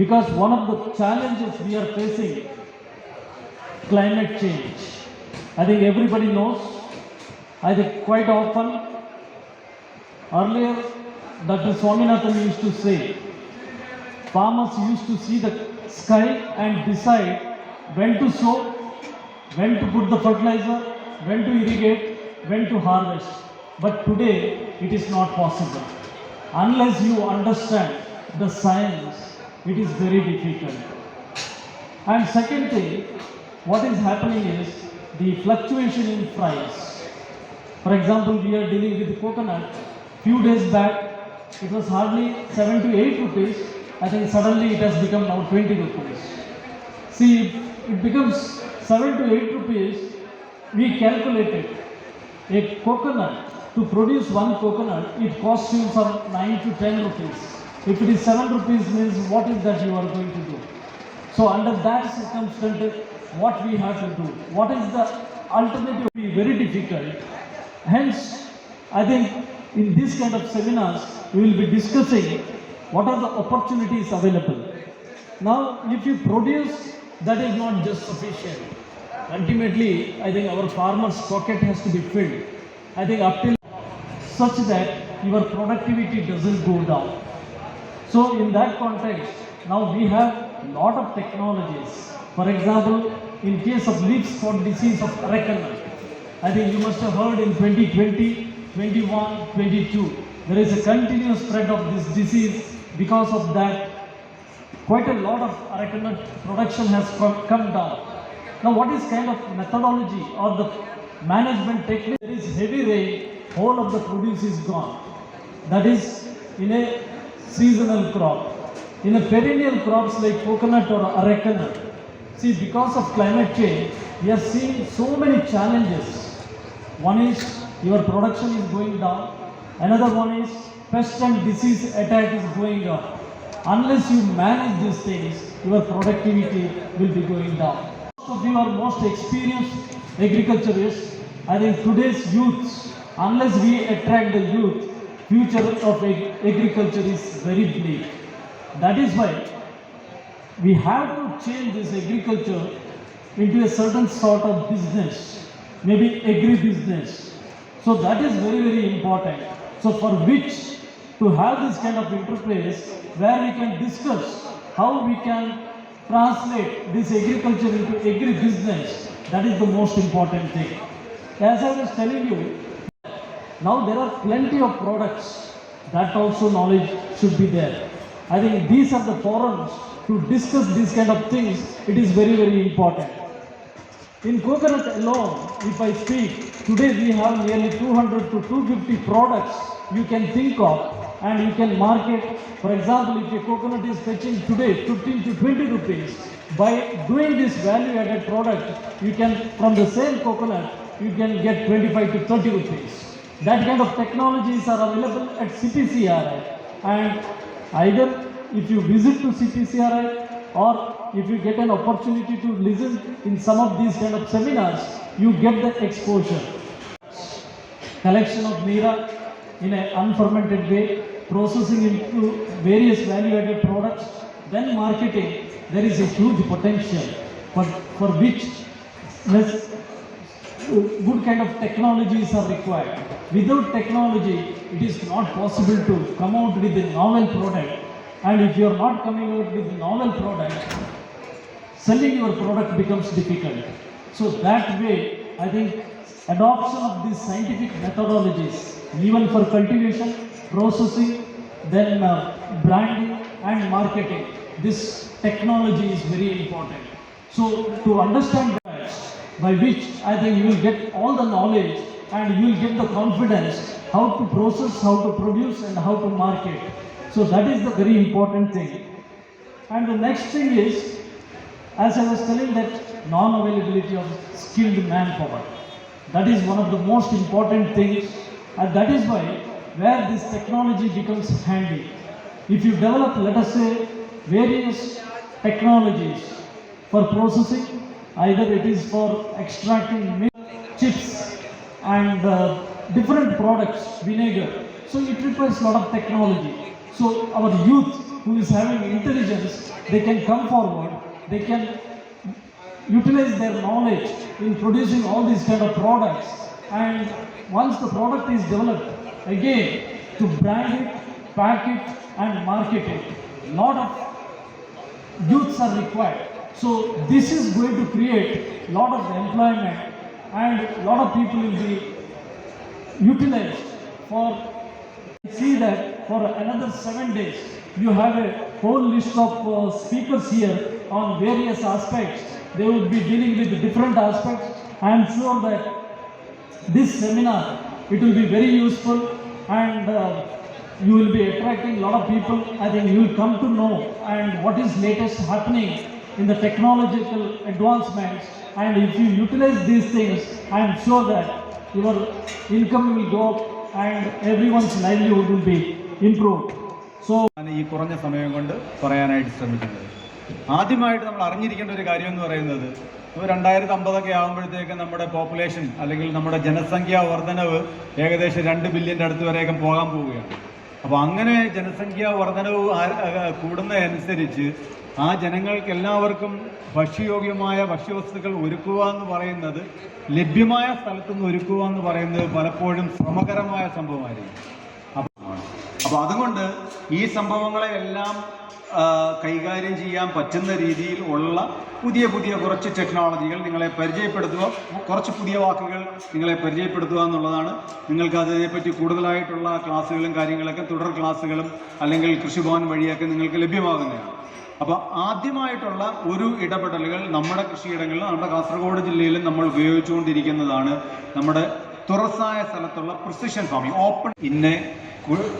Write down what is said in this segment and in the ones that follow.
because one of the challenges we are facing, climate change. I think everybody knows. I think quite often, earlier Dr. Swaminathan used to say, farmers used to see the sky and decide when to sow, when to put the fertilizer, when to irrigate, when to harvest. But today it is not possible. Unless you understand the science, it is very difficult. And second thing, what is happening is the fluctuation in price. For example, we are dealing with coconut. Few days back, it was hardly 7 to 8 rupees. I think suddenly it has become now 20 rupees. See, if it becomes 7 to 8 rupees, we calculated a coconut, to produce one coconut, it costs you from 9 to 10 rupees. If it is 7 rupees means what is that you are going to do? So under that circumstance, what we have to do? What is the alternative? Will be very difficult. Hence, I think in this kind of seminars, we will be discussing what are the opportunities available. Now, if you produce, that is not just sufficient. Ultimately, I think our farmer's pocket has to be filled. I think up till such that your productivity doesn't go down. So in that context, now we have lot of technologies. For example, in case of leaf spot disease of arecanut, I think you must have heard in 2020, 21, 22, there is a continuous spread of this disease. Because of that, quite a lot of arecanut production has come down. Now what is kind of methodology or the management technique? There is heavy rain, whole of the produce is gone. That is in a seasonal crop. In a perennial crops like coconut or arecanut, see, because of climate change, we are seeing so many challenges. One is your production is going down. Another one is pest and disease attack is going up. Unless you manage these things, your productivity will be going down. Most of you are most experienced agriculturists. I think today's youth, unless we attract the youth, future of agriculture is very bleak. That is why we have to change this agriculture into a certain sort of business, maybe agri-business. So that is very, very important. So for which to have this kind of interface where we can discuss how we can translate this agriculture into agri-business, that is the most important thing. As I was telling you, now there are plenty of products, that also knowledge should be there. I think these are the forums to discuss these kind of things. It is very, very important. In coconut alone, if I speak, today we have nearly 200 to 250 products you can think of and you can market. For example, if a coconut is fetching today 15 to 20 rupees, by doing this value-added product, you can, from the same coconut, you can get 25 to 30 rupees. That kind of technologies are available at CPCRI, and either if you visit to CPCRI or if you get an opportunity to listen in some of these kind of seminars, you get the exposure. Collection of Meera in an unfermented way, processing into various value-added products, then marketing. There is a huge potential, but for which good kind of technologies are required. Without technology, it is not possible to come out with a novel product. And if you are not coming out with a novel product, selling your product becomes difficult. So that way, I think adoption of these scientific methodologies, even for cultivation, processing, then branding and marketing, this technology is very important. So to understand that, by which I think you will get all the knowledge and you will get the confidence how to process, how to produce and how to market. So that is the very important thing. And the next thing is, as I was telling, that non-availability of skilled manpower. That is one of the most important things, and that is why where this technology becomes handy. If you develop, let us say, various technologies for processing, either it is for extracting milk, chips and different products, vinegar. So it requires a lot of technology. So our youth who is having intelligence, they can come forward, they can utilize their knowledge in producing all these kind of products, and once the product is developed, again to brand it, pack it and market it. Lot of youths are required. So this is going to create lot of employment and lot of people will be utilized for. See that for another 7 days you have a whole list of speakers here on various aspects. They will be dealing with different aspects. I am sure that this seminar, it will be very useful, and you will be attracting a lot of people. I think you will come to know and what is latest happening in the technological advancements, and if you utilize these things, I am sure that your income will go up and everyone's livelihood will be improved. So ഈ കുറഞ്ഞ സമയം കൊണ്ട് പറയാനായിട്ട് ശ്രമിക്കുന്നത്, ആദ്യമായിട്ട് നമ്മൾ അറിഞ്ഞിരിക്കേണ്ട ഒരു കാര്യം എന്ന് പറയുന്നത്, 2050 ആകുമ്പോഴത്തേക്ക് നമ്മുടെ പോപ്പുലേഷൻ അല്ലെങ്കിൽ നമ്മുടെ ജനസംഖ്യാ വർധനവ് ഏകദേശം 2 ബില്യൻ്റെ അടുത്ത് വരെയൊക്കെ പോകാൻ പോവുകയാണ്. അപ്പോൾ അങ്ങനെ ജനസംഖ്യാ വർധനവ് കൂടുന്നതനുസരിച്ച് ആ ജനങ്ങൾക്ക് എല്ലാവർക്കും ഭക്ഷ്യയോഗ്യമായ ഭക്ഷ്യവസ്തുക്കൾ ഒരുക്കുക എന്ന് പറയുന്നത്, ലഭ്യമായ സ്ഥലത്തുനിന്ന് ഒരുക്കുക എന്ന് പറയുന്നത് പലപ്പോഴും ശ്രമകരമായ സംഭവമായിരിക്കും. അപ്പോൾ അതുകൊണ്ട് ഈ സംഭവങ്ങളെല്ലാം കൈകാര്യം ചെയ്യാൻ പറ്റുന്ന രീതിയിൽ ഉള്ള പുതിയ പുതിയ കുറച്ച് ടെക്നോളജികൾ നിങ്ങളെ പരിചയപ്പെടുത്തുക, കുറച്ച് പുതിയ വാക്കുകൾ നിങ്ങളെ പരിചയപ്പെടുത്തുക എന്നുള്ളതാണ്. നിങ്ങൾക്ക് അതിനെപ്പറ്റി കൂടുതലായിട്ടുള്ള ക്ലാസ്സുകളും കാര്യങ്ങളൊക്കെ തുടർ ക്ലാസ്സുകളും അല്ലെങ്കിൽ കൃഷിഭവൻ വഴിയൊക്കെ നിങ്ങൾക്ക് ലഭ്യമാകുന്നതാണ്. അപ്പോൾ ആദ്യമായിട്ടുള്ള ഒരു ഇടപെടലുകൾ നമ്മുടെ കൃഷിയിടങ്ങളിലും നമ്മുടെ കാസർഗോഡ് ജില്ലയിലും നമ്മൾ ഉപയോഗിച്ചുകൊണ്ടിരിക്കുന്നതാണ് നമ്മുടെ തുറസായ സ്ഥലത്തുള്ള പ്രിസിഷൻ ഫാമിംഗ്. ഓപ്പൺ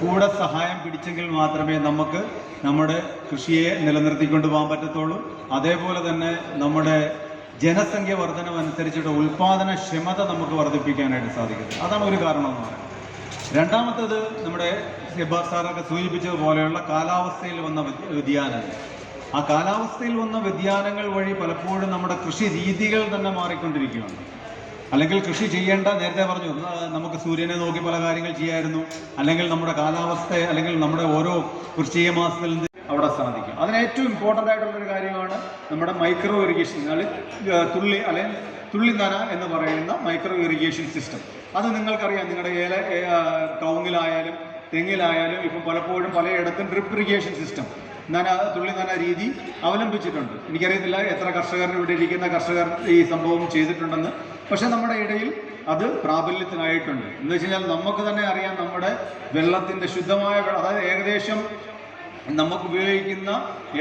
കൂടെ സഹായം പിടിച്ചെങ്കിൽ മാത്രമേ നമുക്ക് നമ്മുടെ കൃഷിയെ നിലനിർത്തിക്കൊണ്ട് പോകാൻ പറ്റത്തുള്ളൂ. അതേപോലെ തന്നെ നമ്മുടെ ജനസംഖ്യ വർധനമനുസരിച്ചിട്ട് ഉൽപാദനക്ഷമത നമുക്ക് വർദ്ധിപ്പിക്കാനായിട്ട് സാധിക്കുന്നത്. അതാണ് ഒരു കാരണം എന്ന് പറയുന്നത്. രണ്ടാമത്തേത്, നമ്മുടെ സെബാർ സാറൊക്കെ സൂചിപ്പിച്ചതുപോലെയുള്ള കാലാവസ്ഥയിൽ വന്ന വ്യതിയാനങ്ങൾ. ആ കാലാവസ്ഥയിൽ വന്ന വ്യതിയാനങ്ങൾ വഴി പലപ്പോഴും നമ്മുടെ കൃഷി രീതികൾ തന്നെ മാറിക്കൊണ്ടിരിക്കുകയാണ്. അല്ലെങ്കിൽ കൃഷി ചെയ്യേണ്ട, നേരത്തെ പറഞ്ഞു നമുക്ക് സൂര്യനെ നോക്കി പല കാര്യങ്ങൾ ചെയ്യായിരുന്നു, അല്ലെങ്കിൽ നമ്മുടെ കാലാവസ്ഥയെ അല്ലെങ്കിൽ നമ്മുടെ ഓരോ വൃശ്ചിക മാസത്തിൽ അവിടെ സാധിക്കും. അതിന് ഏറ്റവും ഇമ്പോർട്ടൻ്റ് ആയിട്ടുള്ളൊരു കാര്യമാണ് നമ്മുടെ മൈക്രോ ഇറിഗേഷൻ, അല്ലെങ്കിൽ തുള്ളി നന എന്ന് പറയുന്ന മൈക്രോ ഇറിഗേഷൻ സിസ്റ്റം. അത് നിങ്ങൾക്കറിയാം, നിങ്ങളുടെ കവുങ്ങിലായാലും തെങ്ങിലായാലും ഇപ്പം പലപ്പോഴും പലയിടത്തും ഡ്രിപ്പ് ഇറിഗേഷൻ സിസ്റ്റം, തുള്ളി നന രീതി അവലംബിച്ചിട്ടുണ്ട്. എനിക്കറിയത്തില്ല എത്ര കർഷകർ, ഇവിടെ ഇരിക്കുന്ന കർഷകർ ഈ സംഭവം ചെയ്തിട്ടുണ്ടെന്ന്. പക്ഷെ നമ്മുടെ ഇടയിൽ അത് പ്രാബല്യത്തിനായിട്ടുണ്ട്. എന്ന് വെച്ച് കഴിഞ്ഞാൽ നമുക്ക് തന്നെ അറിയാം, നമ്മുടെ വെള്ളത്തിൻ്റെ ശുദ്ധമായ, അതായത് ഏകദേശം നമുക്ക് ഉപയോഗിക്കുന്ന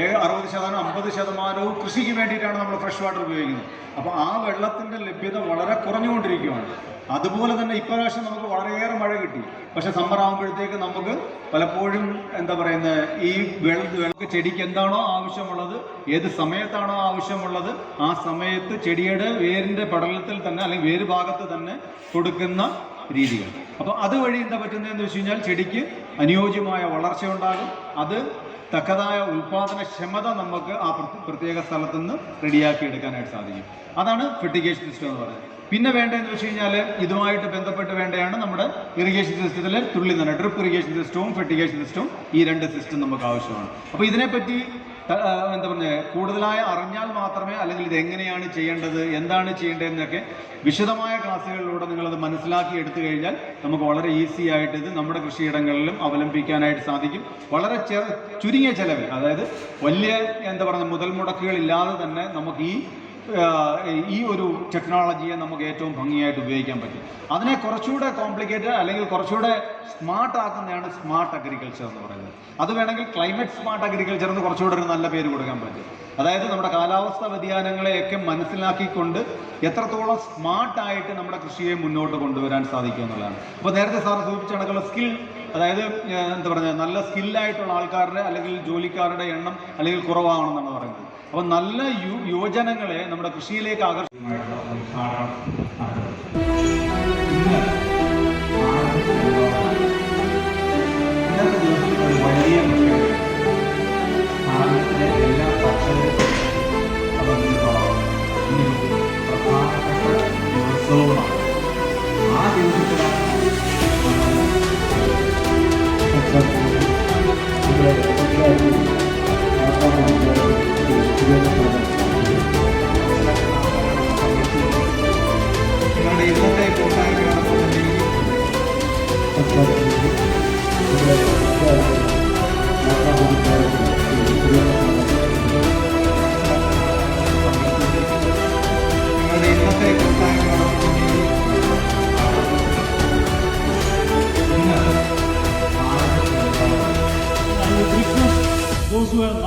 60%, 50% കൃഷിക്ക് വേണ്ടിയിട്ടാണ് നമ്മൾ ഫ്രഷ് വാട്ടർ ഉപയോഗിക്കുന്നത്. അപ്പോൾ ആ വെള്ളത്തിൻ്റെ ലഭ്യത വളരെ കുറഞ്ഞുകൊണ്ടിരിക്കുകയാണ്. അതുപോലെ തന്നെ ഇപ്രാവശ്യം നമുക്ക് വളരെയേറെ മഴ കിട്ടി. പക്ഷെ സമ്മർ ആകുമ്പോഴത്തേക്ക് നമുക്ക് പലപ്പോഴും ഈ വെള്ളം ചെടിക്ക് എന്താണോ ആവശ്യമുള്ളത്, ഏത് സമയത്താണോ ആവശ്യമുള്ളത്, ആ സമയത്ത് ചെടിയുടെ വേരിൻ്റെ പടലത്തിൽ തന്നെ അല്ലെങ്കിൽ വേര് ഭാഗത്ത് തന്നെ കൊടുക്കുന്ന രീതികൾ. അപ്പോൾ അതുവഴി എന്താ പറ്റുന്നതെന്ന് വെച്ച് കഴിഞ്ഞാൽ ചെടിക്ക് അനുയോജ്യമായ വളർച്ച ഉണ്ടാകും. അത് തക്കതായ ഉൽപാദനക്ഷമത നമുക്ക് ആ പ്രത്യേക സ്ഥലത്തു നിന്ന് റെഡിയാക്കി എടുക്കാനായിട്ട് സാധിക്കും. അതാണ് ഫെർട്ടിഗേഷൻ സിസ്റ്റം എന്ന് പറയുന്നത്. പിന്നെ വേണ്ടതെന്ന് വെച്ച് കഴിഞ്ഞാൽ ഇതുമായിട്ട് ബന്ധപ്പെട്ട് വേണ്ടതാണ് നമ്മുടെ ഇറിഗേഷൻ സിസ്റ്റത്തിലെ തുള്ളി നന, ഡ്രിപ്പ് ഇറിഗേഷൻ സിസ്റ്റവും ഫെർട്ടിഗേഷൻ സിസ്റ്റവും. ഈ 2 സിസ്റ്റം നമുക്ക് ആവശ്യമാണ്. അപ്പോൾ ഇതിനെപ്പറ്റി കൂടുതലായി അറിഞ്ഞാൽ മാത്രമേ, അല്ലെങ്കിൽ ഇത് എങ്ങനെയാണ് ചെയ്യേണ്ടത്, എന്താണ് ചെയ്യേണ്ടതെന്നൊക്കെ വിശദമായ ക്ലാസ്സുകളിലൂടെ നിങ്ങളത് മനസ്സിലാക്കി എടുത്തു കഴിഞ്ഞാൽ നമുക്ക് വളരെ ഈസി ആയിട്ട് ഇത് നമ്മുടെ കൃഷിയിടങ്ങളിലും അവലംബിക്കാനായിട്ട് സാധിക്കും. വളരെ ചുരുങ്ങിയ ചെലവിൽ, അതായത് വലിയ മുതൽ മുടക്കുകളില്ലാതെ തന്നെ നമുക്ക് ഈ ഒരു ടെക്നോളജിയെ നമുക്ക് ഏറ്റവും ഭംഗിയായിട്ട് ഉപയോഗിക്കാൻ പറ്റും. അതിനെ കുറച്ചുകൂടെ കോംപ്ലിക്കേറ്റഡ് അല്ലെങ്കിൽ കുറച്ചുകൂടെ സ്മാർട്ട് ആക്കുന്നതാണ് സ്മാർട്ട് അഗ്രികൾച്ചർ എന്ന് പറയുന്നത്. അത് വേണമെങ്കിൽ ക്ലൈമറ്റ് സ്മാർട്ട് അഗ്രികൾച്ചർ എന്ന് കുറച്ചുകൂടെ ഒരു നല്ല പേര് കൊടുക്കാൻ പറ്റും. അതായത് നമ്മുടെ കാലാവസ്ഥ വ്യതിയാനങ്ങളെയൊക്കെ മനസ്സിലാക്കിക്കൊണ്ട് എത്രത്തോളം സ്മാർട്ടായിട്ട് നമ്മുടെ കൃഷിയെ മുന്നോട്ട് കൊണ്ടുവരാൻ സാധിക്കും എന്നുള്ളതാണ്. അപ്പോൾ നേരത്തെ സാർ സൂചിപ്പിച്ച കണക്കുള്ള സ്കിൽ, അതായത് നല്ല സ്കില്ലായിട്ടുള്ള ആൾക്കാരുടെ അല്ലെങ്കിൽ ജോലിക്കാരുടെ എണ്ണം അല്ലെങ്കിൽ കുറവാണെന്നാണ് പറയുന്നത്. അപ്പോൾ നല്ല യുവജനങ്ങളെ നമ്മുടെ കൃഷിയിലേക്ക് വലിയ ഭാരതത്തിലെ എല്ലാ കർഷകരും സംബന്ധിച്ചിടത്തോളം പ്രധാനപ്പെട്ട ദിവസവുമാണ്. ആ ദിവസത്തിലാണ്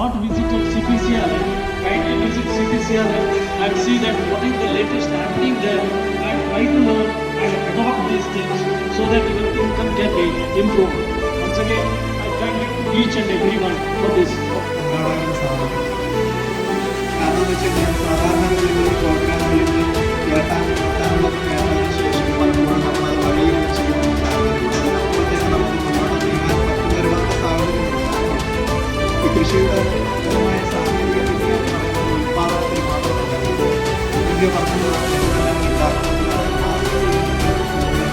not visited CPCRA, kindly visit CPCRA and see that what is the latest happening there and try to learn and adopt these things so that your income can be improved. Once again, I thank each and everyone for this. കാണാനും സാധിക്കും. കാരണം എന്ന് വെച്ച് കഴിഞ്ഞാൽ സാധാരണഗതിയിൽ ഒരു programme വിളിച്ച് കേട്ടാനുള്ളത് കേട്ടതിന് ശേഷം പലപ്പോഴും നമ്മളത് വഴിയിൽ വെച്ച് അതിനപ്പുറത്തേക്ക് നമുക്ക് മുന്നോട്ട് നീങ്ങാൻ പറ്റുന്നൊരുപാട് സാഹചര്യങ്ങളുണ്ടാകും. ഈ കൃഷിയുടെ പരമായ സാങ്കേതിക വിദ്യ എന്ന് പറയുന്നത് ഉൽപ്പാദനത്തിൽ മാത്രമല്ല, പുതിയ വർദ്ധനവ് ഉണ്ടാക്കുന്നതിനാണ്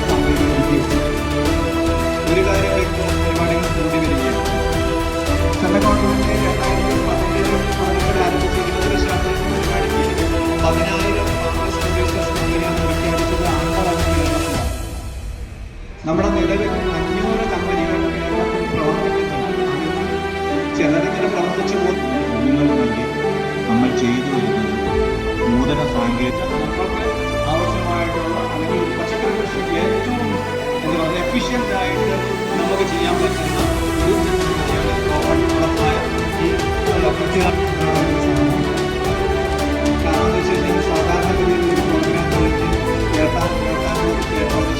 സാങ്കേതിക വിദ്യ. ഒരു കാര്യം വ്യക്തം പരിപാടികൾ കൂടി വരികയാണ്. സെൻട്രൽ ഗവൺമെന്റ് 2017 ആരംഭിച്ച 20 പരിപാടിക്ക് 10,000 ഫാമേഴ്സ് പ്രൊഡ്യൂസേഴ്സ് കമ്പനിയാണ് പ്രഖ്യാപിച്ചത്. കേരളത്തിലാണ്. നമ്മുടെ നിലവിൽ 500 കമ്പനികൾ കേരളത്തിൽ പ്രവർത്തിക്കുന്നുണ്ട്. ചിലരിങ്ങനെ പ്രവർത്തിച്ചു പോകുന്നുണ്ടെങ്കിൽ നമ്മൾ ചെയ്തു വരുന്നത് നൂതന സാങ്കേതിക നമ്മൾക്ക് ആവശ്യമായിട്ടുള്ള അല്ലെങ്കിൽ ഒരു പച്ചക്കറി കൃഷിക്ക് ഏറ്റവും എന്താ പറയുക എഫിഷ്യൻ്റ് ആയിട്ട് നമുക്ക് ചെയ്യാൻ പറ്റുന്ന ഒരു ഉറപ്പായ ഈ കാരണം എന്ന് വെച്ച് കഴിഞ്ഞാൽ സാധാരണഗതിയിൽ ഒരു പ്രോഗ്രാം കളിച്ച് കേട്ടതിന്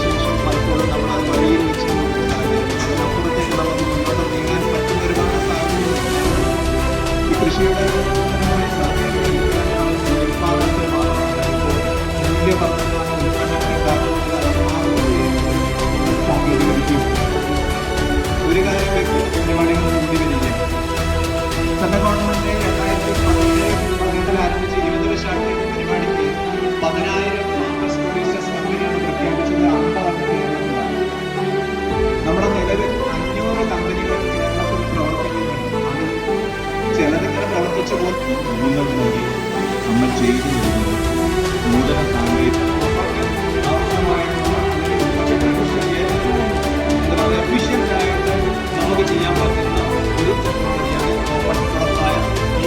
ശേഷം പലപ്പോഴും നമ്മളത് വഴിയിൽ വെച്ച് അതിനപ്പുറത്തേക്ക് നമുക്ക് മുന്നോട്ട് നീങ്ങാൻ പറ്റുന്ന ഒരുപാട് സാഹചര്യങ്ങളുണ്ടാകും. ഈ കൃഷിയുടെ നൂതനമായ സാങ്കേതിക ഉൽപ്പാദനത്തിൽ മാത്രമല്ല, ഇപ്പോൾ മൂല്യവർദ്ധനവാണ് ഉൽപ്പന്നങ്ങൾ ഉണ്ടാക്കുന്നതിന് സാങ്കേതിക വിദ്യ. ഒരു കാര്യം വ്യക്തം പരിപാടികൾ കൂടി വരികയാണ്. സെൻട്രൽ ഗവൺമെന്റ് 2017 ആരംഭിച്ച 20 ശാഖയുടെ പരിപാടിക്ക് 10,000 ഫാമേഴ്സ് പ്രൊഡ്യൂസേഴ്സ് കമ്പനിയാണ് പ്രഖ്യാപിച്ചത്. 50 കേരളത്തിലാണ്. നമ്മുടെ നിലവിൽ 500 കമ്പനികൾ കേരളത്തിൽ പ്രവർത്തിക്കുന്നുണ്ട്. അതിൽ ചിലതിങ്ങനെ പ്രവർത്തിച്ചു പോകുന്നുണ്ടെങ്കിൽ നമ്മൾ ചെയ്തു വരുന്നത് നൂതന സാങ്കേതിക ആവശ്യമായിട്ടുള്ള അല്ലെങ്കിൽ പച്ചക്കറി കൃഷിക്ക് ഏറ്റവും എന്താ പറയുക എഫിഷ്യൻ്റ് ആയിട്ട് നമുക്ക് ചെയ്യാൻ പറ്റുന്ന ഒരു ടെക്നോളജിയാണ് ഓപ്പൺ ഉറപ്പായ ഈ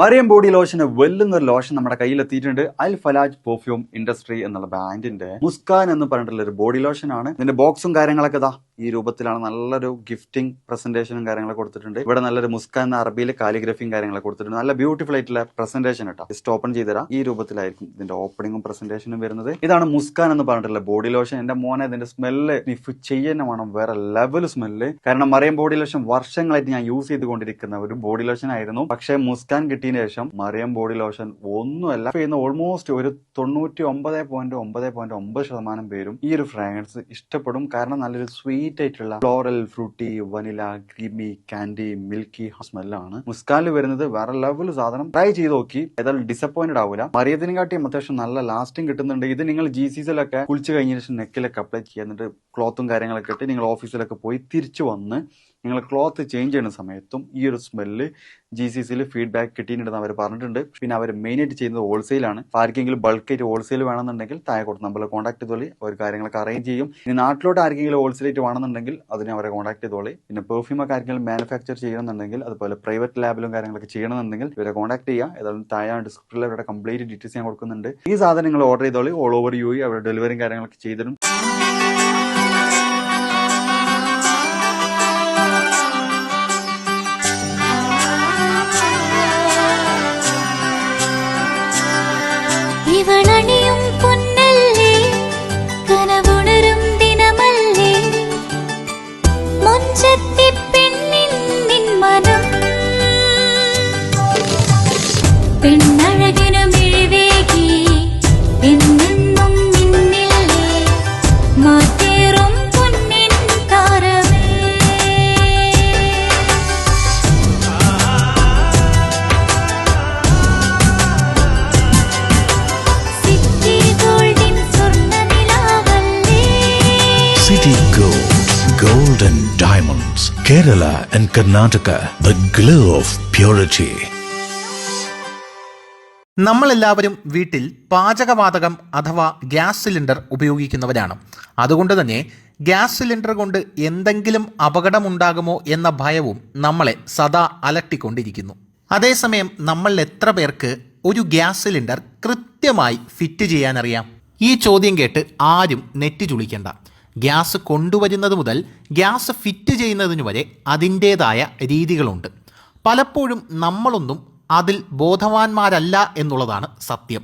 മറിയം ബോഡി ലോഷന് വെല്ലുന്ന ഒരു ലോഷൻ നമ്മുടെ കയ്യിലെത്തിയിട്ടുണ്ട്. അൽ ഫലാജ് പെർഫ്യൂം ഇൻഡസ്ട്രി എന്നുള്ള ബ്രാൻഡിന്റെ മുസ്കാൻ എന്ന് പറഞ്ഞിട്ടുള്ള ഒരു ബോഡി ലോഷൻ ആണ്. ഇതിന്റെ ബോക്സും കാര്യങ്ങളൊക്കെ ഇതാ ഈ രൂപത്തിലാണ്. നല്ലൊരു ഗിഫ്റ്റിംഗ് പ്രസന്റേഷനും കാര്യങ്ങളൊക്കെ കൊടുത്തിട്ടുണ്ട്. ഇവിടെ നല്ലൊരു മുസ്കാൻ എന്ന അറബിയിൽ കാലിഗ്രഫിയും കാര്യങ്ങളൊക്കെ കൊടുത്തിട്ടുണ്ട്. നല്ല ബ്യൂട്ടിഫുൾ ആയിട്ടുള്ള പ്രസന്റേഷൻ കേട്ടോ. ജസ്റ്റ് ഓപ്പൺ ചെയ്തുതരാം. ഈ രൂപത്തിലായിരിക്കും ഇതിന്റെ ഓപ്പണിങ്ങും പ്രസന്റേഷനും വരുന്നത്. ഇതാണ് മുസ്കാൻ എന്ന് പറഞ്ഞിട്ടുള്ള ബോഡി ലോഷൻ. എന്റെ മോനെ ഇതിന്റെ സ്മെല്ല് സ്നിഫ് ചെയ്യുന്ന വേണം, വേറെ ലെവൽ സ്മെല്ല്. കാരണം മറിയം ബോഡി ലോഷൻ വർഷങ്ങളായിട്ട് ഞാൻ യൂസ് ചെയ്തുകൊണ്ടിരിക്കുന്ന ഒരു ബോഡി ലോഷൻ ആയിരുന്നു. പക്ഷേ മുസ്കാൻ കിട്ടിയതിന് ശേഷം മറിയം ബോഡി ലോഷൻ ഒന്നുമല്ല ചെയ്യുന്ന ഓൾമോസ്റ്റ് ഒരു 99.9% പേരും ഈ ഒരു ഫ്രാഗ്രൻസ് ഇഷ്ടപ്പെടും. കാരണം നല്ലൊരു സ്വീറ്റ് ആയിട്ടുള്ള floral, fruity, vanilla, creamy, candy, milky സ്മെല്ലാണ് മുസ്കാനിൽ വരുന്നത്. വേറെ ലെവൽ സാധനം. ട്രൈ ചെയ്ത് നോക്കി, ഏതായാലും ഡിസപ്പോയിന്റഡ് ആവില്ല. മറിയത്തിനും കാട്ടിയും അത്യാവശ്യം നല്ല ലാസ്റ്റിംഗ് കിട്ടുന്നുണ്ട്. ഇത് നിങ്ങൾ GCCയിലൊക്കെ കുളിച്ച് കഴിഞ്ഞ ശേഷം നെക്കിലൊക്കെ അപ്ലൈ ചെയ്യുക. എന്നിട്ട് ക്ലോത്തും കാര്യങ്ങളൊക്കെ ഇട്ട് നിങ്ങൾ ഓഫീസിലൊക്കെ പോയി തിരിച്ചു വന്ന് നിങ്ങൾ ക്ലോത്ത് ചേഞ്ച് ചെയ്യുന്ന സമയത്തും ഈ ഒരു സ്മെല്ല് GCCയിൽ ഫീഡ്ബാക്ക് കിട്ടിയിട്ടുണ്ടെന്ന് അവർ പറഞ്ഞിട്ടുണ്ട്. പിന്നെ അവർ മെയിനായിട്ട് ചെയ്യുന്നത് ഹോൾസെയിലാണ്. ആർക്കെങ്കിലും ബൾക്കായിട്ട് ഹോൾസെയിൽ വേണമെന്നുണ്ടെങ്കിൽ താഴെ കൊടുത്ത് നമ്മൾ കോൺടാക്ട് ചെയ്തോളി. അവർ കാര്യങ്ങളൊക്കെ അറേഞ്ച് ചെയ്യും. ഇനി നാട്ടിലോട്ട് ആർക്കെങ്കിലും ഹോൾസെയിലായിട്ട് വേണമെന്നുണ്ടെങ്കിൽ അതിനെ അവരെ കോൺടാക്ട് ചെയ്തോളി. പിന്നെ പെർഫ്യൂമൊക്കെ ആർക്കെങ്കിലും മാനുഫാക്ചർ ചെയ്യണമെന്നുണ്ടെങ്കിൽ അതുപോലെ പ്രൈവറ്റ് ലാബിലും കാര്യങ്ങളൊക്കെ ചെയ്യണമെന്നുണ്ടെങ്കിൽ ഇവരെ കോൺടാക്ട് ചെയ്യുക. ഏതായാലും താഴെ ഡിസ്ക്രിപ്ഷനിൽ അവരുടെ കംപ്ലീറ്റ് ഡീറ്റെയിൽസ് ഞാൻ കൊടുക്കുന്നുണ്ട്. ഈ സാധനം നിങ്ങൾ ഓർഡർ ചെയ്തോളി. ഓൾ ഓവർ UAE അവരുടെ ഡെലിവറിയും കാര്യങ്ങളൊക്കെ ചെയ്തിടും. ഇവളണിയും പൊന്നല്ലേ, കനവുണരും ദിനമല്ലേ, മുഞ്ചത്തി പെണ്ണിൻ നിൻ മനം, പെണ്ണഴകിനു മിഴിവേകി എന്നെന്നും നിന്നില്ലേ, Foods, Kerala and Karnataka, the glow of purity. നമ്മളെല്ലാവരും വീട്ടിൽ പാചകവാതകം അഥവാ ഗ്യാസ് സിലിണ്ടർ ഉപയോഗിക്കുന്നവരാണ്. അതുകൊണ്ട് തന്നെ ഗ്യാസ് സിലിണ്ടർ കൊണ്ട് എന്തെങ്കിലും അപകടമുണ്ടാകുമോ എന്ന ഭയവും നമ്മളെ സദാ അലട്ടിക്കൊണ്ടിരിക്കുന്നു. അതേസമയം നമ്മൾ എത്ര പേർക്ക് ഒരു ഗ്യാസ് സിലിണ്ടർ കൃത്യമായി ഫിറ്റ് ചെയ്യാനറിയാം? ഈ ചോദ്യം കേട്ട് ആരും നെറ്റി ചുളിക്കേണ്ട. ഗ്യാസ് കൊണ്ടുവരുന്നത് മുതൽ ഗ്യാസ് ഫിറ്റ് ചെയ്യുന്നതിന് വരെ അതിൻ്റേതായ രീതികളുണ്ട്. പലപ്പോഴും നമ്മളൊന്നും അതിൽ ബോധവാന്മാരല്ല എന്നുള്ളതാണ് സത്യം.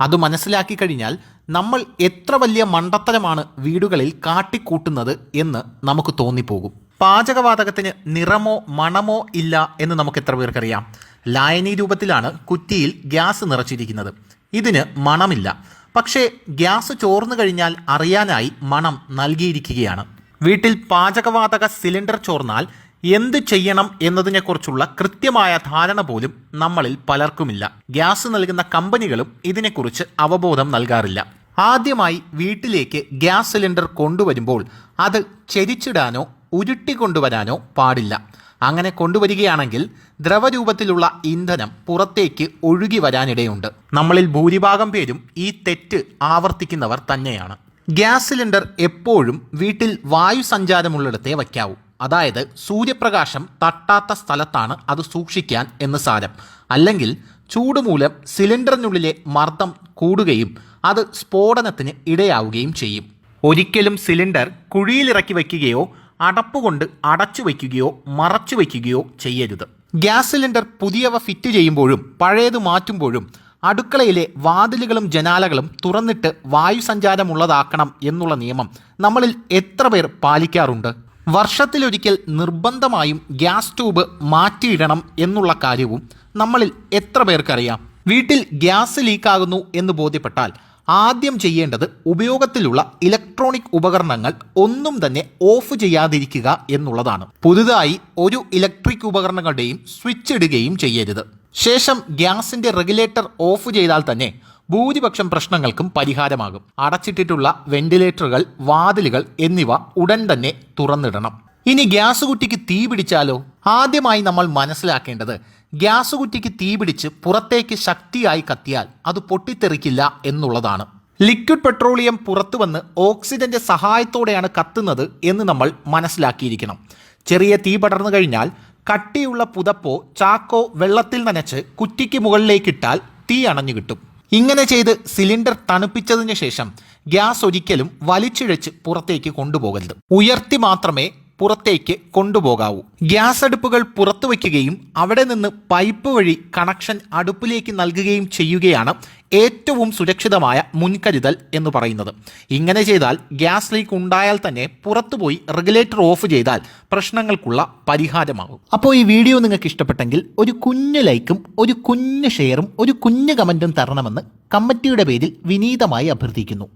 അത് മനസ്സിലാക്കി കഴിഞ്ഞാൽ നമ്മൾ എത്ര വലിയ മണ്ടത്തരമാണ് വീടുകളിൽ കാട്ടിക്കൂട്ടുന്നത് എന്ന് നമുക്ക് തോന്നിപ്പോകും. പാചകവാതകത്തിന് നിറമോ മണമോ ഇല്ല എന്ന് നമുക്ക് എത്ര പേർക്കറിയാം? ലായനി രൂപത്തിലാണ് കുറ്റിയിൽ ഗ്യാസ് നിറച്ചിരിക്കുന്നത്. ഇതിന് മണമില്ല. പക്ഷേ ഗ്യാസ് ചോർന്നു കഴിഞ്ഞാൽ അറിയാനായി മണം നൽകിയിരിക്കുകയാണ്. വീട്ടിൽ പാചകവാതക സിലിണ്ടർ ചോർന്നാൽ എന്ത് ചെയ്യണം എന്നതിനെക്കുറിച്ചുള്ള കൃത്യമായ ധാരണ പോലും നമ്മളിൽ പലർക്കുമില്ല. ഗ്യാസ് നൽകുന്ന കമ്പനികളും ഇതിനെക്കുറിച്ച് അവബോധം നൽകാറില്ല. ആദ്യമായി വീട്ടിലേക്ക് ഗ്യാസ് സിലിണ്ടർ കൊണ്ടുവരുമ്പോൾ അത് ചെരിച്ചിടാനോ ഉരുട്ടിക്കൊണ്ടുവരാനോ പാടില്ല. അങ്ങനെ കൊണ്ടുവരികയാണെങ്കിൽ ദ്രവരൂപത്തിലുള്ള ഇന്ധനം പുറത്തേക്ക് ഒഴുകി വരാനിടയുണ്ട്. നമ്മളിൽ ഭൂരിഭാഗം പേരും ഈ തെറ്റ് ആവർത്തിക്കുന്നവർ തന്നെയാണ്. ഗ്യാസ് സിലിണ്ടർ എപ്പോഴും വീട്ടിൽ വായു സഞ്ചാരമുള്ളിടത്തേ വയ്ക്കാവൂ. അതായത് സൂര്യപ്രകാശം തട്ടാത്ത സ്ഥലത്താണ് അത് സൂക്ഷിക്കാൻ എന്ന് സാരം. അല്ലെങ്കിൽ ചൂട് മൂലം സിലിണ്ടറിനുള്ളിലെ മർദ്ദം കൂടുകയും അത് സ്ഫോടനത്തിന് ഇടയാവുകയും ചെയ്യും. ഒരിക്കലും സിലിണ്ടർ കുഴിയിലിറക്കി വയ്ക്കുകയോ അടപ്പുകൊണ്ട് അടച്ചു വയ്ക്കുകയോ മറച്ചു വയ്ക്കുകയോ ചെയ്യരുത്. ഗ്യാസ് സിലിണ്ടർ പുതിയവ ഫിറ്റ് ചെയ്യുമ്പോഴും പഴയത് മാറ്റുമ്പോഴും അടുക്കളയിലെ വാതിലുകളും ജനാലകളും തുറന്നിട്ട് വായു സഞ്ചാരമുള്ളതാക്കണം എന്നുള്ള നിയമം നമ്മളിൽ എത്ര പേർ പാലിക്കാറുണ്ട്? വർഷത്തിലൊരിക്കൽ നിർബന്ധമായും ഗ്യാസ് ട്യൂബ് മാറ്റിയിടണം എന്നുള്ള കാര്യവും നമ്മളിൽ എത്ര പേർക്കറിയാം? വീട്ടിൽ ഗ്യാസ് ലീക്കാകുന്നു എന്ന് ബോധ്യപ്പെട്ടാൽ ആദ്യം ചെയ്യേണ്ടത് ഉപയോഗത്തിലുള്ള ഇലക്ട്രോണിക് ഉപകരണങ്ങൾ ഒന്നും തന്നെ ഓഫ് ചെയ്യാതിരിക്കുക എന്നുള്ളതാണ്. പുതുതായി ഒരു ഇലക്ട്രിക് ഉപകരണങ്ങളുടെയും സ്വിച്ച് ഇടുകയും ചെയ്യരുത്. ശേഷം ഗ്യാസിന്റെ റെഗുലേറ്റർ ഓഫ് ചെയ്താൽ തന്നെ ഭൂരിപക്ഷം പ്രശ്നങ്ങൾക്കും പരിഹാരമാകും. അടച്ചിട്ടിട്ടുള്ള വെന്റിലേറ്ററുകൾ, വാതിലുകൾ എന്നിവ ഉടൻ തന്നെ തുറന്നിടണം. ഇനി ഗ്യാസ് കുറ്റിക്ക് തീ പിടിച്ചാലോ? ആദ്യമായി നമ്മൾ മനസ്സിലാക്കേണ്ടത് ഗ്യാസ് കുറ്റിക്ക് തീ പിടിച്ച് പുറത്തേക്ക് ശക്തിയായി കത്തിയാൽ അത് പൊട്ടിത്തെറിക്കില്ല എന്നുള്ളതാണ്. ലിക്വിഡ് പെട്രോളിയം പുറത്തു വന്ന് ഓക്സിജന്റെ സഹായത്തോടെയാണ് കത്തുന്നത് എന്ന് നമ്മൾ മനസ്സിലാക്കിയിരിക്കണം. ചെറിയ തീ പടർന്നു കഴിഞ്ഞാൽ കട്ടിയുള്ള പുതപ്പോ ചാക്കോ വെള്ളത്തിൽ നനച്ച് കുറ്റിക്ക് മുകളിലേക്കിട്ടാൽ തീ അണഞ്ഞു കിട്ടും. ഇങ്ങനെ ചെയ്ത് സിലിണ്ടർ തണുപ്പിച്ചതിന് ശേഷം ഗ്യാസ് ഒരിക്കലും വലിച്ചിഴച്ച് പുറത്തേക്ക് കൊണ്ടുപോകരുത്. ഉയർത്തി മാത്രമേ പുറത്തേക്ക് കൊണ്ടുപോകാവൂ. ഗ്യാസ് അടുപ്പുകൾ പുറത്തു വയ്ക്കുകയും അവിടെ നിന്ന് പൈപ്പ് വഴി കണക്ഷൻ അടുപ്പിലേക്ക് നൽകുകയും ചെയ്യുകയാണ് ഏറ്റവും സുരക്ഷിതമായ മുൻകരുതൽ എന്ന് പറയുന്നത്. ഇങ്ങനെ ചെയ്താൽ ഗ്യാസ് ലീക്ക് ഉണ്ടായാൽ തന്നെ പുറത്തുപോയി റെഗുലേറ്റർ ഓഫ് ചെയ്താൽ പ്രശ്നങ്ങൾക്കുള്ള പരിഹാരമാകും. അപ്പോൾ ഈ വീഡിയോ നിങ്ങൾക്ക് ഇഷ്ടപ്പെട്ടെങ്കിൽ ഒരു കുഞ്ഞു ലൈക്കും ഒരു കുഞ്ഞു ഷെയറും ഒരു കുഞ്ഞു കമൻറ്റും തരണമെന്ന് കമ്മിറ്റിയുടെ പേരിൽ വിനീതമായി അഭ്യർത്ഥിക്കുന്നു.